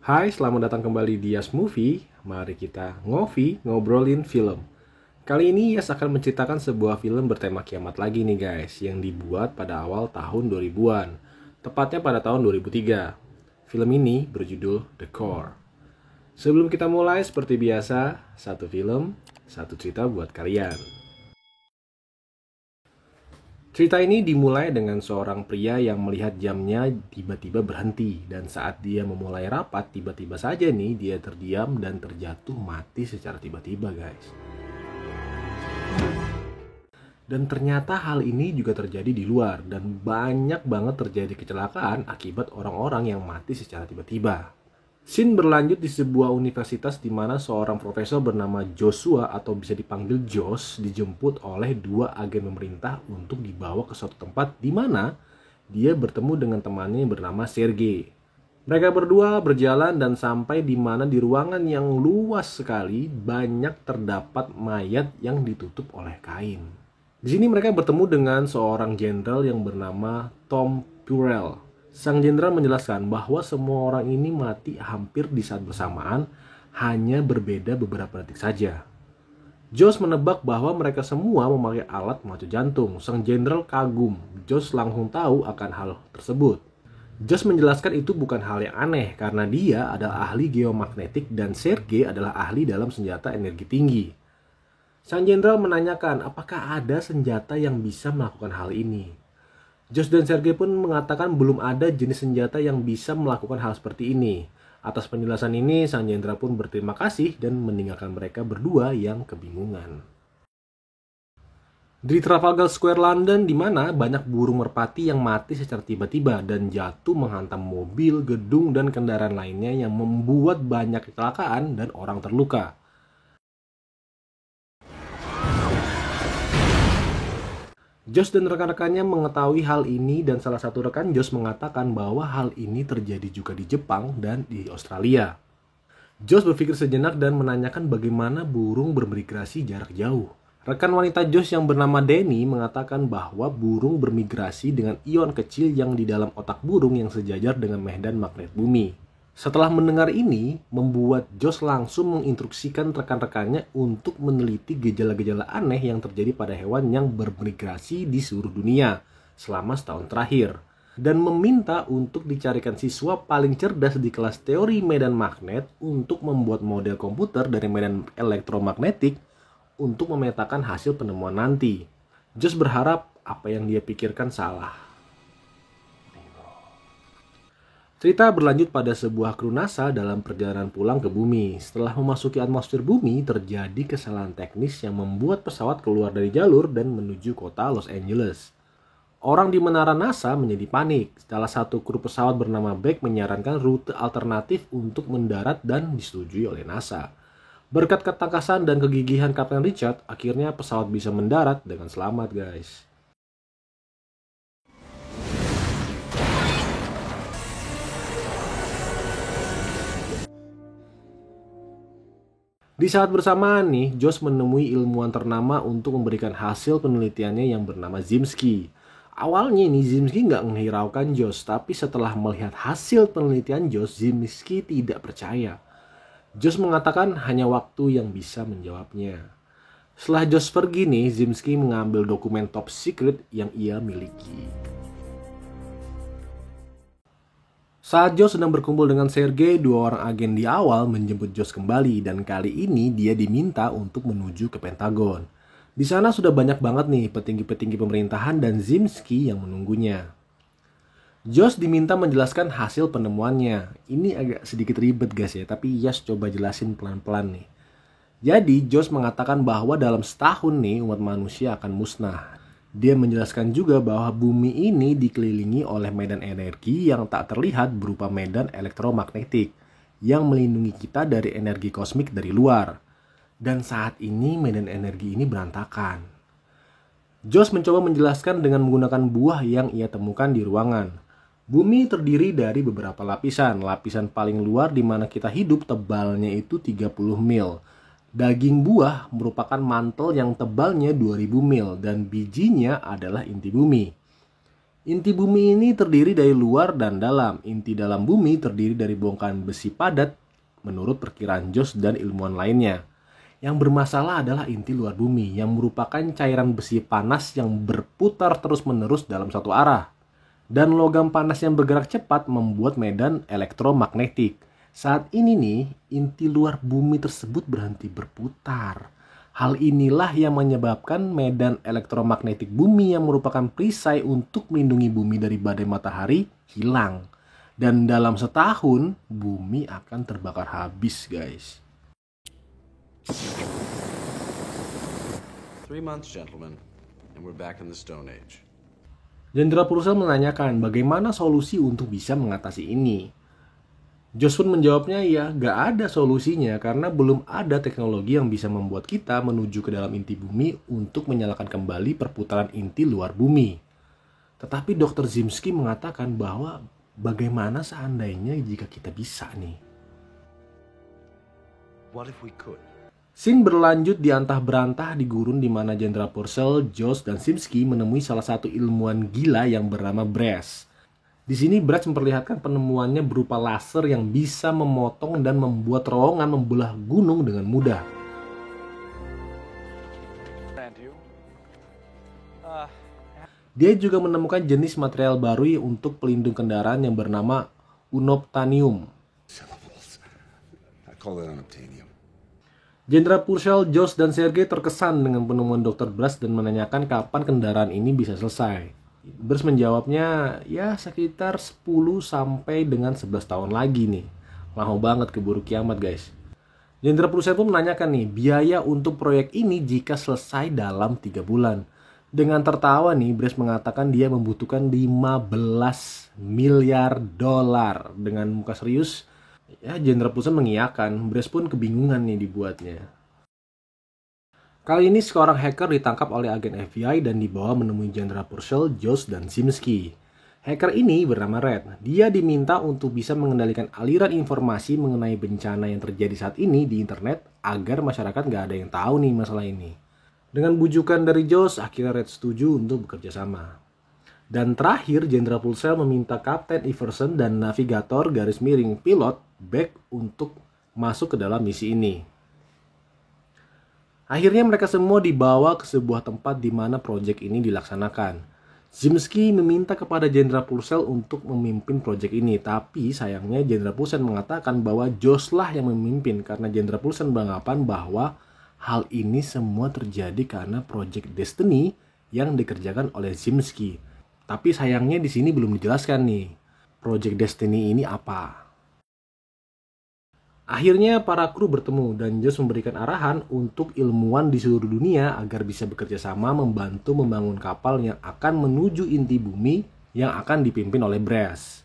Hai, selamat datang kembali di Yas Movie. Mari kita ngobrolin film. Kali ini Yas akan menceritakan sebuah film bertema kiamat lagi nih guys, yang dibuat pada awal tahun 2000-an, tepatnya pada tahun 2003. Film ini berjudul The Core. Sebelum kita mulai, seperti biasa, satu film, satu cerita buat kalian. Cerita ini dimulai dengan seorang pria yang melihat jamnya tiba-tiba berhenti. Dan saat dia memulai rapat, tiba-tiba saja nih dia terdiam dan terjatuh mati secara tiba-tiba guys. Dan ternyata hal ini juga terjadi di luar. Dan banyak banget terjadi kecelakaan akibat orang-orang yang mati secara tiba-tiba. Scene berlanjut di sebuah universitas di mana seorang profesor bernama Joshua atau bisa dipanggil Josh dijemput oleh dua agen pemerintah untuk dibawa ke suatu tempat di mana dia bertemu dengan temannya yang bernama Sergei. Mereka berdua berjalan dan sampai di mana di ruangan yang luas sekali banyak terdapat mayat yang ditutup oleh kain. Di sini mereka bertemu dengan seorang jenderal yang bernama Tom Purell. Sang jenderal menjelaskan bahwa semua orang ini mati hampir di saat bersamaan, hanya berbeda beberapa detik saja. Josh menebak bahwa mereka semua memakai alat pemacu jantung. Sang jenderal kagum. Josh langsung tahu akan hal tersebut. Josh menjelaskan itu bukan hal yang aneh karena dia adalah ahli geomagnetik dan Sergei adalah ahli dalam senjata energi tinggi. Sang jenderal menanyakan apakah ada senjata yang bisa melakukan hal ini. Josh dan Sergei pun mengatakan belum ada jenis senjata yang bisa melakukan hal seperti ini. Atas penjelasan ini, sang jenderal pun berterima kasih dan meninggalkan mereka berdua yang kebingungan. Di Trafalgar Square London, di mana banyak burung merpati yang mati secara tiba-tiba dan jatuh menghantam mobil, gedung, dan kendaraan lainnya yang membuat banyak kecelakaan dan orang terluka. Josh dan rekan-rekannya mengetahui hal ini dan salah satu rekan Josh mengatakan bahwa hal ini terjadi juga di Jepang dan di Australia. Josh berpikir sejenak dan menanyakan bagaimana burung bermigrasi jarak jauh. Rekan wanita Josh yang bernama Denny mengatakan bahwa burung bermigrasi dengan ion kecil yang di dalam otak burung yang sejajar dengan medan magnet bumi. Setelah mendengar ini, membuat Josh langsung menginstruksikan rekan-rekannya untuk meneliti gejala-gejala aneh yang terjadi pada hewan yang bermigrasi di seluruh dunia selama setahun terakhir. Dan meminta untuk dicarikan siswa paling cerdas di kelas teori medan magnet untuk membuat model komputer dari medan elektromagnetik untuk memetakan hasil penemuan nanti. Josh berharap apa yang dia pikirkan salah. Cerita berlanjut pada sebuah kru NASA dalam perjalanan pulang ke bumi. Setelah memasuki atmosfer bumi, terjadi kesalahan teknis yang membuat pesawat keluar dari jalur dan menuju kota Los Angeles. Orang di menara NASA menjadi panik. Salah satu kru pesawat bernama Beck menyarankan rute alternatif untuk mendarat dan disetujui oleh NASA. Berkat ketangkasan dan kegigihan Kapten Richard, akhirnya pesawat bisa mendarat dengan selamat guys. Di saat bersamaan nih, Josh menemui ilmuwan ternama untuk memberikan hasil penelitiannya yang bernama Zimsky. Awalnya nih Zimsky nggak menghiraukan Josh, tapi setelah melihat hasil penelitian Josh, Zimsky tidak percaya. Josh mengatakan hanya waktu yang bisa menjawabnya. Setelah Josh pergi nih, Zimsky mengambil dokumen top secret yang ia miliki. Saat Josh sedang berkumpul dengan Sergei, dua orang agen di awal menjemput Josh kembali dan kali ini dia diminta untuk menuju ke Pentagon. Di sana sudah banyak banget nih petinggi-petinggi pemerintahan dan Zimsky yang menunggunya. Josh diminta menjelaskan hasil penemuannya. Ini agak sedikit ribet guys ya, tapi Yas coba jelasin pelan-pelan nih. Jadi Josh mengatakan bahwa dalam setahun nih umat manusia akan musnah. Dia menjelaskan juga bahwa bumi ini dikelilingi oleh medan energi yang tak terlihat berupa medan elektromagnetik yang melindungi kita dari energi kosmik dari luar. Dan saat ini medan energi ini berantakan. Josh mencoba menjelaskan dengan menggunakan buah yang ia temukan di ruangan. Bumi terdiri dari beberapa lapisan. Lapisan paling luar di mana kita hidup tebalnya itu 30 mil. Daging buah merupakan mantel yang tebalnya 2000 mil dan bijinya adalah inti bumi. Inti bumi ini terdiri dari luar dan dalam. Inti dalam bumi terdiri dari bongkahan besi padat menurut perkiraan Joss dan ilmuwan lainnya. Yang bermasalah adalah inti luar bumi yang merupakan cairan besi panas yang berputar terus-menerus dalam satu arah. Dan logam panas yang bergerak cepat membuat medan elektromagnetik. Saat ini nih, inti luar bumi tersebut berhenti berputar. Hal inilah yang menyebabkan medan elektromagnetik bumi yang merupakan perisai untuk melindungi bumi dari badai matahari hilang. Dan dalam setahun, bumi akan terbakar habis, guys. 3 months, gentlemen, and we're back in the Stone Age. Jenderal Purcell menanyakan bagaimana solusi untuk bisa mengatasi ini. Joss pun menjawabnya ya gak ada solusinya karena belum ada teknologi yang bisa membuat kita menuju ke dalam inti bumi untuk menyalakan kembali perputaran inti luar bumi. Tetapi Dr. Zimski mengatakan bahwa bagaimana seandainya jika kita bisa nih. What if we could? Scene berlanjut di antah berantah di gurun di mana Jenderal Purcell, Joss, dan Zimski menemui salah satu ilmuwan gila yang bernama Brass. Di sini Brass memperlihatkan penemuannya berupa laser yang bisa memotong dan membuat terowongan membelah gunung dengan mudah. Dia juga menemukan jenis material baru untuk pelindung kendaraan yang bernama unobtainium. Jenderal Purcell, Joss, dan Sergei terkesan dengan penemuan Dr. Brass dan menanyakan kapan kendaraan ini bisa selesai. Brass menjawabnya ya sekitar 10 sampai dengan 11 tahun lagi nih. Lama banget keburu kiamat, guys. Jenderal Purcell pun menanyakan nih biaya untuk proyek ini jika selesai dalam 3 bulan. Dengan tertawa nih, Brass mengatakan dia membutuhkan 15 miliar dolar. Dengan muka serius, ya Jenderal Purcell mengiyakan. Brass pun kebingungan nih dibuatnya. Kali ini seorang hacker ditangkap oleh agen FBI dan dibawa menemui Jenderal Purcell, Joss, dan Zimski. Hacker ini bernama Red. Dia diminta untuk bisa mengendalikan aliran informasi mengenai bencana yang terjadi saat ini di internet agar masyarakat nggak ada yang tahu nih masalah ini. Dengan bujukan dari Joss, akhirnya Red setuju untuk bekerja sama. Dan terakhir, Jenderal Purcell meminta Kapten Iverson dan navigator garis miring pilot Beck untuk masuk ke dalam misi ini. Akhirnya mereka semua dibawa ke sebuah tempat di mana proyek ini dilaksanakan. Zimski meminta kepada Jenderal Purcell untuk memimpin proyek ini, tapi sayangnya Jenderal Purcell mengatakan bahwa Joss lah yang memimpin karena Jenderal Purcell beranggapan bahwa hal ini semua terjadi karena proyek Destiny yang dikerjakan oleh Zimski. Tapi sayangnya di sini belum dijelaskan nih, proyek Destiny ini apa. Akhirnya para kru bertemu dan Joss memberikan arahan untuk ilmuwan di seluruh dunia agar bisa bekerja sama membantu membangun kapal yang akan menuju inti bumi yang akan dipimpin oleh Brass.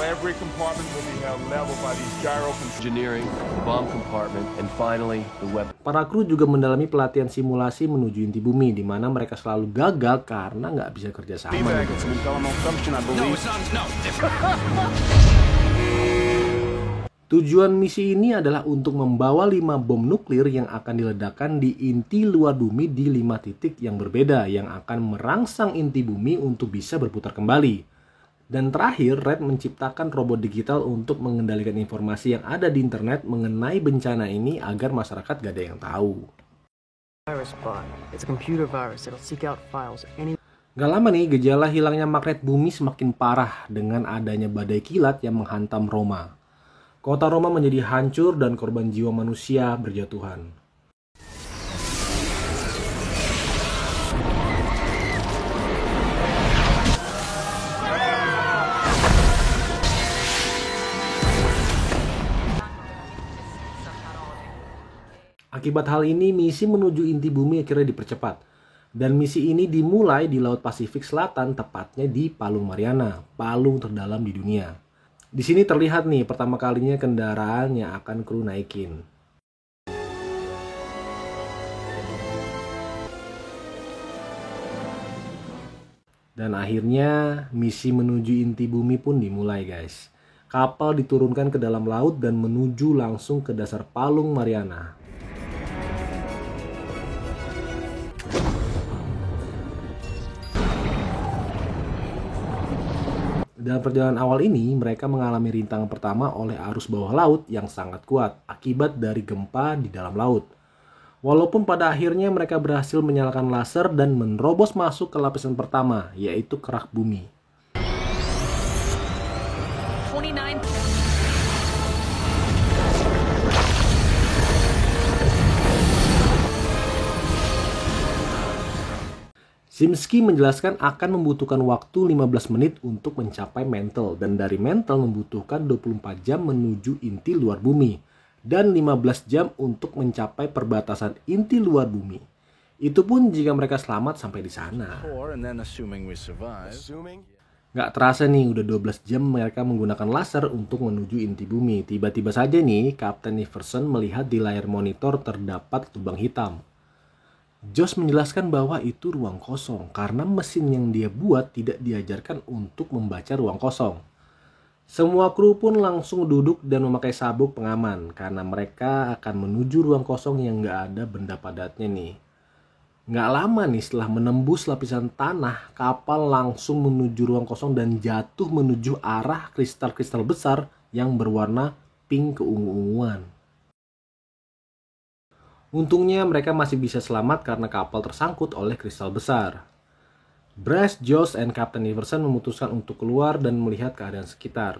Every compartment will be held level by these gyro engineering, bomb compartment, and finally the weapon. Para kru juga mendalami pelatihan simulasi menuju inti bumi, di mana mereka selalu gagal karena nggak bisa kerja sama. Tujuan misi ini adalah untuk membawa 5 bom nuklir yang akan diledakkan di inti luar bumi di 5 titik yang berbeda yang akan merangsang inti bumi untuk bisa berputar kembali. Dan terakhir, Red menciptakan robot digital untuk mengendalikan informasi yang ada di internet mengenai bencana ini agar masyarakat gak ada yang tahu. Gak lama nih, gejala hilangnya magnet bumi semakin parah dengan adanya badai kilat yang menghantam Roma. Kota Roma menjadi hancur dan korban jiwa manusia berjatuhan. Akibat hal ini, misi menuju inti bumi akhirnya dipercepat. Dan misi ini dimulai di Laut Pasifik Selatan, tepatnya di Palung Mariana, palung terdalam di dunia. Di sini terlihat nih pertama kalinya kendaraan yang akan kru naikin. Dan akhirnya misi menuju inti bumi pun dimulai, guys. Kapal diturunkan ke dalam laut dan menuju langsung ke dasar Palung Mariana. Dalam perjalanan awal ini, mereka mengalami rintangan pertama oleh arus bawah laut yang sangat kuat akibat dari gempa di dalam laut. Walaupun pada akhirnya mereka berhasil menyalakan laser dan menerobos masuk ke lapisan pertama, yaitu kerak bumi. 29. Zimski menjelaskan akan membutuhkan waktu 15 menit untuk mencapai mantle, dan dari mantle membutuhkan 24 jam menuju inti luar bumi dan 15 jam untuk mencapai perbatasan inti luar bumi. Itu pun jika mereka selamat sampai di sana. And then assuming we survive. Nggak terasa nih udah 12 jam mereka menggunakan laser untuk menuju inti bumi. Tiba-tiba saja nih Kapten Iverson melihat di layar monitor terdapat lubang hitam. Josh menjelaskan bahwa itu ruang kosong karena mesin yang dia buat tidak diajarkan untuk membaca ruang kosong. Semua kru pun langsung duduk dan memakai sabuk pengaman karena mereka akan menuju ruang kosong yang nggak ada benda padatnya nih. Nggak lama nih setelah menembus lapisan tanah, kapal langsung menuju ruang kosong dan jatuh menuju arah kristal-kristal besar yang berwarna pink keungu-unguan. Untungnya mereka masih bisa selamat karena kapal tersangkut oleh kristal besar. Brace, Josh, dan Kapten Iverson memutuskan untuk keluar dan melihat keadaan sekitar.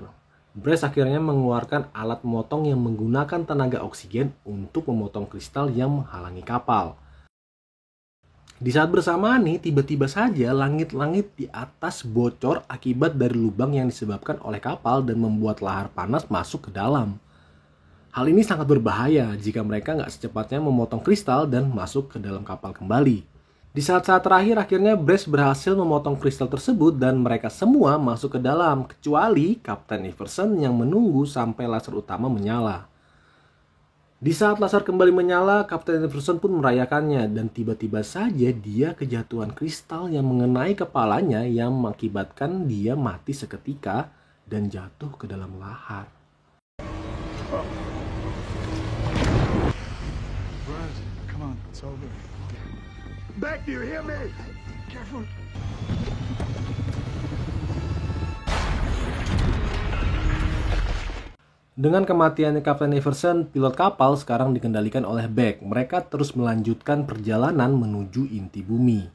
Brace akhirnya mengeluarkan alat memotong yang menggunakan tenaga oksigen untuk memotong kristal yang menghalangi kapal. Di saat bersamaan nih, tiba-tiba saja langit-langit di atas bocor akibat dari lubang yang disebabkan oleh kapal dan membuat lahar panas masuk ke dalam. Hal ini sangat berbahaya jika mereka nggak secepatnya memotong kristal dan masuk ke dalam kapal kembali. Di saat-saat terakhir akhirnya Brace berhasil memotong kristal tersebut dan mereka semua masuk ke dalam, kecuali Kapten Iverson yang menunggu sampai laser utama menyala. Di saat laser kembali menyala, Kapten Iverson pun merayakannya dan tiba-tiba saja dia kejatuhan kristal yang mengenai kepalanya yang mengakibatkan dia mati seketika dan jatuh ke dalam lahar. Come on, it's over. Back, do you hear me? Careful. Dengan kematian Kapten Iverson, pilot kapal sekarang dikendalikan oleh Beck. Mereka terus melanjutkan perjalanan menuju inti bumi.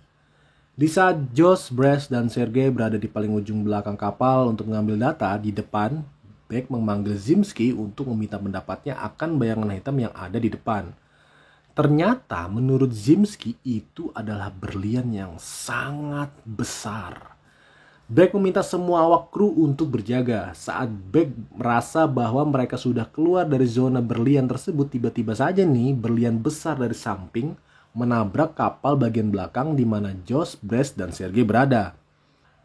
Di saat Josh, Brace, dan Sergei berada di paling ujung belakang kapal untuk mengambil data, di depan, Beck memanggil Zimski untuk meminta pendapatnya akan bayangan hitam yang ada di depan. Ternyata menurut Zimski itu adalah berlian yang sangat besar. Beck meminta semua awak kru untuk berjaga. Saat Beck merasa bahwa mereka sudah keluar dari zona berlian tersebut, tiba-tiba saja nih berlian besar dari samping menabrak kapal bagian belakang di mana Josh, Brace, dan Sergei berada.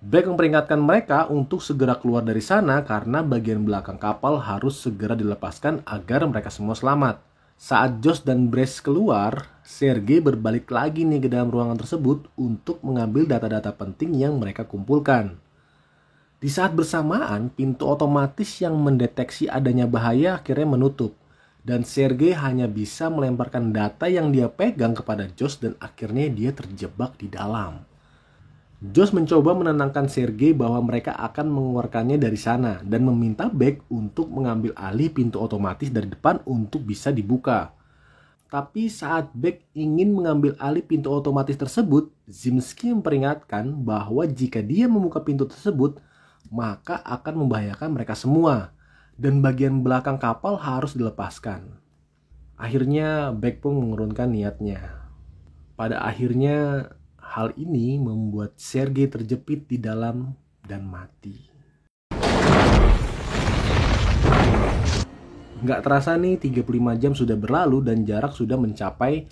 Beck memperingatkan mereka untuk segera keluar dari sana karena bagian belakang kapal harus segera dilepaskan agar mereka semua selamat. Saat Josh dan Brace keluar, Sergei berbalik lagi nih ke dalam ruangan tersebut untuk mengambil data-data penting yang mereka kumpulkan. Di saat bersamaan, pintu otomatis yang mendeteksi adanya bahaya akhirnya menutup. Dan Sergei hanya bisa melemparkan data yang dia pegang kepada Josh dan akhirnya dia terjebak di dalam. Josh mencoba menenangkan Sergei bahwa mereka akan mengeluarkannya dari sana dan meminta Beck untuk mengambil alih pintu otomatis dari depan untuk bisa dibuka. Tapi saat Beck ingin mengambil alih pintu otomatis tersebut, Zimski memperingatkan bahwa jika dia membuka pintu tersebut, maka akan membahayakan mereka semua dan bagian belakang kapal harus dilepaskan. Akhirnya Beck pun mengurungkan niatnya. Pada akhirnya hal ini membuat Sergei terjepit di dalam dan mati. Nggak terasa nih 35 jam sudah berlalu dan jarak sudah mencapai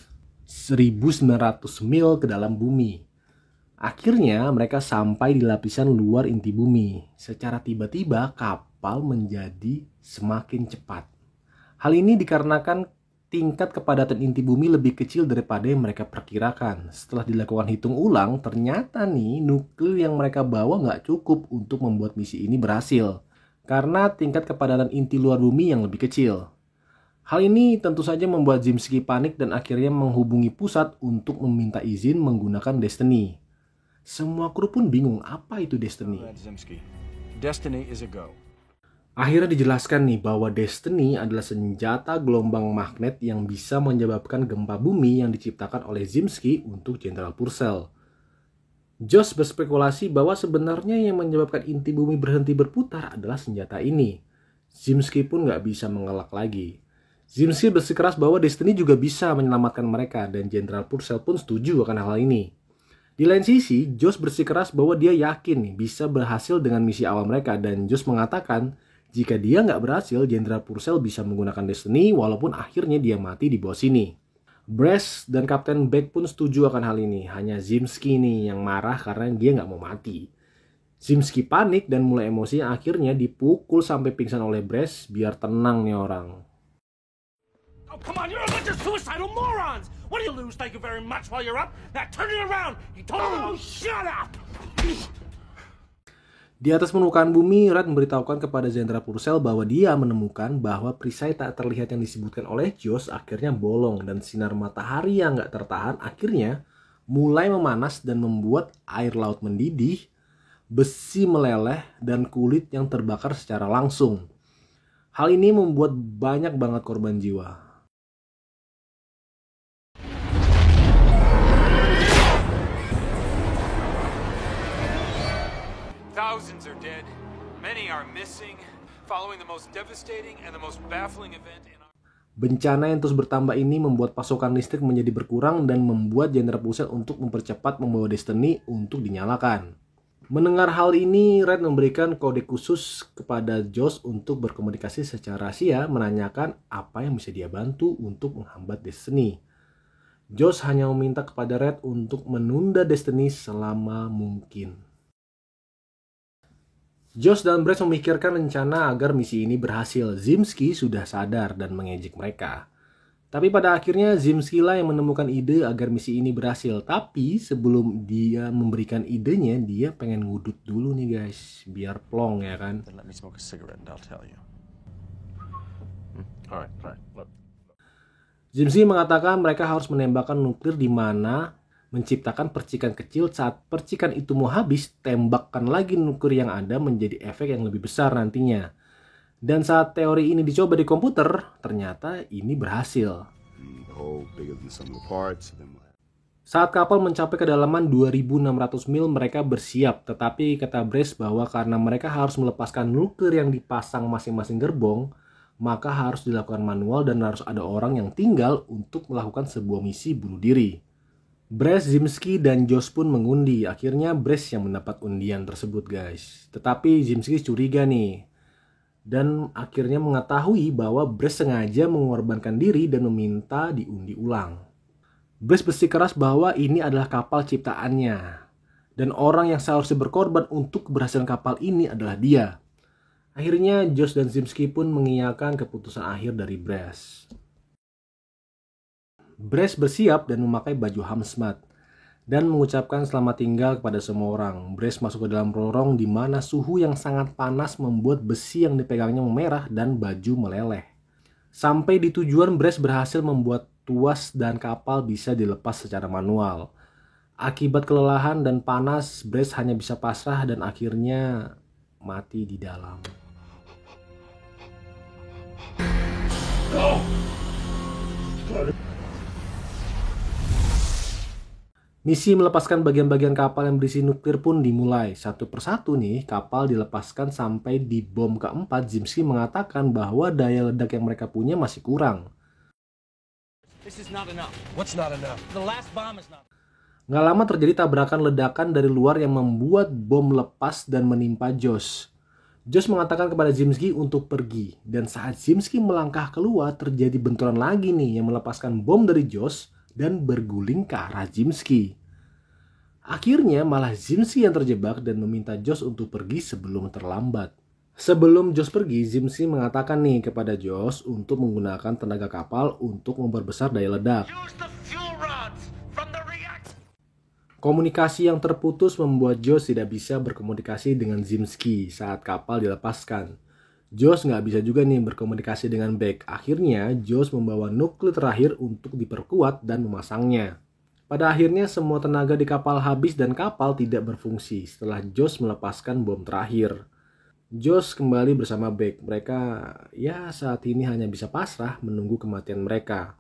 1900 mil ke dalam bumi. Akhirnya mereka sampai di lapisan luar inti bumi. Secara tiba-tiba kapal menjadi semakin cepat. Hal ini dikarenakan tingkat kepadatan inti bumi lebih kecil daripada yang mereka perkirakan. Setelah dilakukan hitung ulang, ternyata nih nuklir yang mereka bawa nggak cukup untuk membuat misi ini berhasil. Karena tingkat kepadatan inti luar bumi yang lebih kecil. Hal ini tentu saja membuat Zimski panik dan akhirnya menghubungi pusat untuk meminta izin menggunakan Destiny. Semua kru pun bingung apa itu Destiny. Zimski. Destiny is a go. Akhirnya dijelaskan nih bahwa Destiny adalah senjata gelombang magnet yang bisa menyebabkan gempa bumi yang diciptakan oleh Zimski untuk Jenderal Purcell. Josh berspekulasi bahwa sebenarnya yang menyebabkan inti bumi berhenti berputar adalah senjata ini. Zimski pun nggak bisa mengelak lagi. Zimski bersikeras bahwa Destiny juga bisa menyelamatkan mereka dan Jenderal Purcell pun setuju akan hal ini. Di lain sisi, Josh bersikeras bahwa dia yakin nih bisa berhasil dengan misi awal mereka dan Josh mengatakan jika dia nggak berhasil, Jenderal Purcell bisa menggunakan Destiny walaupun akhirnya dia mati di bawah sini. Brass dan Kapten Beck pun setuju akan hal ini. Hanya Zimski nih yang marah karena dia nggak mau mati. Zimski panik dan mulai emosi yang akhirnya dipukul sampai pingsan oleh Brass biar tenang nih orang. Oh, come on, you're a bunch of suicidal morons! What do you lose? Thank you very much while you're up. Now turn it around! You told me, oh, shut up! Di atas permukaan bumi, Red memberitahukan kepada Jenderal Purcell bahwa dia menemukan bahwa perisai tak terlihat yang disebutkan oleh Josh akhirnya bolong dan sinar matahari yang gak tertahan akhirnya mulai memanas dan membuat air laut mendidih, besi meleleh, dan kulit yang terbakar secara langsung. Hal ini membuat banyak banget korban jiwa. Thousands are dead, many are missing, following the most devastating and the most baffling event in our... Bencana yang terus bertambah ini membuat pasokan listrik menjadi berkurang dan membuat Jenderal Purcell untuk mempercepat membawa Destiny untuk dinyalakan. Mendengar hal ini, Red memberikan kode khusus kepada Josh untuk berkomunikasi secara rahasia menanyakan apa yang bisa dia bantu untuk menghambat Destiny. Josh hanya meminta kepada Red untuk menunda Destiny selama mungkin. Josh dan Brass memikirkan rencana agar misi ini berhasil. Zimski sudah sadar dan mengejek mereka. Tapi pada akhirnya Zimski lah yang menemukan ide agar misi ini berhasil. Tapi sebelum dia memberikan idenya, dia pengen ngudut dulu nih guys. Biar plong ya kan. Then let me smoke a cigarette and I'll tell you. All right, look. Zimski mengatakan mereka harus menembakkan nuklir di mana menciptakan percikan kecil. Saat percikan itu mau habis, tembakkan lagi nuklir yang ada menjadi efek yang lebih besar nantinya. Dan saat teori ini dicoba di komputer, ternyata ini berhasil. Saat kapal mencapai kedalaman 2.600 mil, mereka bersiap. Tetapi kata Brace bahwa karena mereka harus melepaskan nuklir yang dipasang masing-masing gerbong, maka harus dilakukan manual dan harus ada orang yang tinggal untuk melakukan sebuah misi bunuh diri. Brace, Zimski, dan Josh pun mengundi. Akhirnya Brace yang mendapat undian tersebut guys. Tetapi Zimski curiga nih. Dan akhirnya mengetahui bahwa Brace sengaja mengorbankan diri dan meminta diundi ulang. Brace bersikeras bahwa ini adalah kapal ciptaannya. Dan orang yang seharusnya berkorban untuk keberhasilan kapal ini adalah dia. Akhirnya Josh dan Zimski pun mengiyakan keputusan akhir dari Brace. Brace bersiap dan memakai baju hazmat dan mengucapkan selamat tinggal kepada semua orang. Brace masuk ke dalam lorong di mana suhu yang sangat panas membuat besi yang dipegangnya memerah dan baju meleleh. Sampai di tujuan, Brace berhasil membuat tuas dan kapal bisa dilepas secara manual. Akibat kelelahan dan panas, Brace hanya bisa pasrah dan akhirnya mati di dalam. Misi melepaskan bagian-bagian kapal yang berisi nuklir pun dimulai. Satu persatu nih kapal dilepaskan sampai di bom keempat. Zimski mengatakan bahwa daya ledak yang mereka punya masih kurang. This is not enough. What's not enough? The last bomb is not... Nggak lama terjadi tabrakan ledakan dari luar yang membuat bom lepas dan menimpa Josh. Josh mengatakan kepada Zimski untuk pergi. Dan saat Zimski melangkah keluar, terjadi benturan lagi nih yang melepaskan bom dari Josh dan berguling ke arah Zimski. Akhirnya malah Zimski yang terjebak dan meminta Josh untuk pergi sebelum terlambat. Sebelum Josh pergi, Zimski mengatakan nih kepada Josh untuk menggunakan tenaga kapal untuk memperbesar daya ledak. Use the fuel rods from the reactor. Komunikasi yang terputus membuat Josh tidak bisa berkomunikasi dengan Zimski saat kapal dilepaskan. Josh nggak bisa juga nih berkomunikasi dengan Beck. Akhirnya Josh membawa nuklir terakhir untuk diperkuat dan memasangnya. Pada akhirnya semua tenaga di kapal habis dan kapal tidak berfungsi setelah Josh melepaskan bom terakhir. Josh kembali bersama Beck. Mereka ya saat ini hanya bisa pasrah menunggu kematian mereka.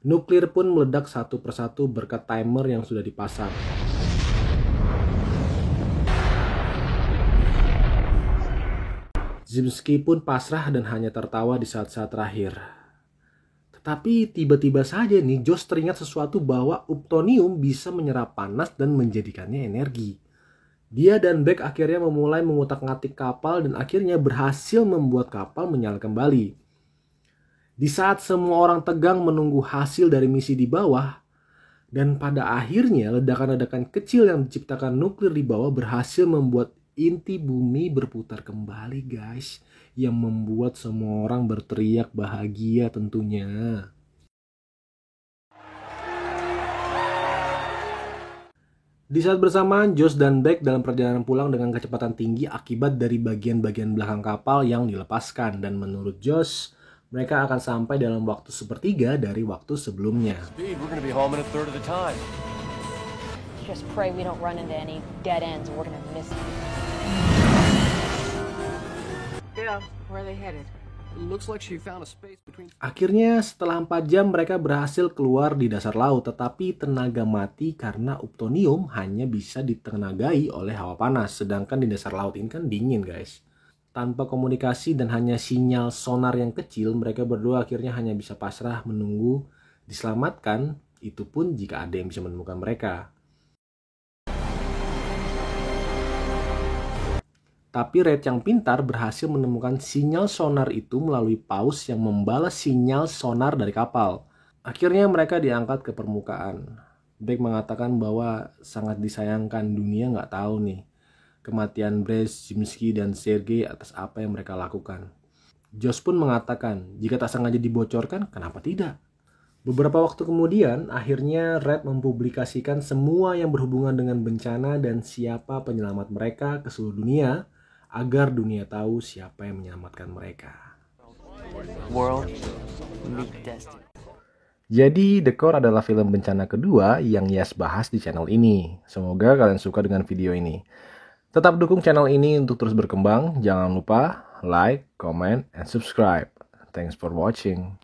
Nuklir pun meledak satu persatu berkat timer yang sudah dipasang. Zimski pun pasrah dan hanya tertawa di saat-saat terakhir. Tetapi tiba-tiba saja nih Josh teringat sesuatu bahwa Uptonium bisa menyerap panas dan menjadikannya energi. Dia dan Beck akhirnya memulai mengutak-ngatik kapal dan akhirnya berhasil membuat kapal menyala kembali. Di saat semua orang tegang menunggu hasil dari misi di bawah, dan pada akhirnya ledakan-ledakan kecil yang diciptakan nuklir di bawah berhasil membuat inti bumi berputar kembali guys, yang membuat semua orang berteriak bahagia tentunya. Di saat bersamaan, Josh dan Beck dalam perjalanan pulang dengan kecepatan tinggi akibat dari bagian-bagian belakang kapal yang dilepaskan, dan menurut Josh, mereka akan sampai dalam waktu sepertiga dari waktu sebelumnya. Speed, we're gonna be home in a third of the time. Just pray we don't run into any dead ends. We're gonna miss them. Yeah, where are they headed? Looks like she found a space between... Akhirnya setelah 4 jam mereka berhasil keluar di dasar laut, tetapi tenaga mati karena Uptonium hanya bisa ditenagai oleh hawa panas, sedangkan di dasar laut ini kan dingin guys. Tanpa komunikasi dan hanya sinyal sonar yang kecil, mereka berdua akhirnya hanya bisa pasrah menunggu diselamatkan, itu pun jika ada yang bisa menemukan mereka. Tapi Red yang pintar berhasil menemukan sinyal sonar itu melalui paus yang membalas sinyal sonar dari kapal. Akhirnya mereka diangkat ke permukaan. Beck mengatakan bahwa sangat disayangkan dunia nggak tahu nih kematian Brace, Zimski, dan Sergei atas apa yang mereka lakukan. Josh pun mengatakan, jika tak sengaja dibocorkan, kenapa tidak? Beberapa waktu kemudian, akhirnya Red mempublikasikan semua yang berhubungan dengan bencana dan siapa penyelamat mereka ke seluruh dunia, agar dunia tahu siapa yang menyelamatkan mereka. World, meet destiny. Jadi, The Core adalah film bencana kedua yang Yas bahas di channel ini. Semoga kalian suka dengan video ini. Tetap dukung channel ini untuk terus berkembang. Jangan lupa like, comment, and subscribe. Thanks for watching.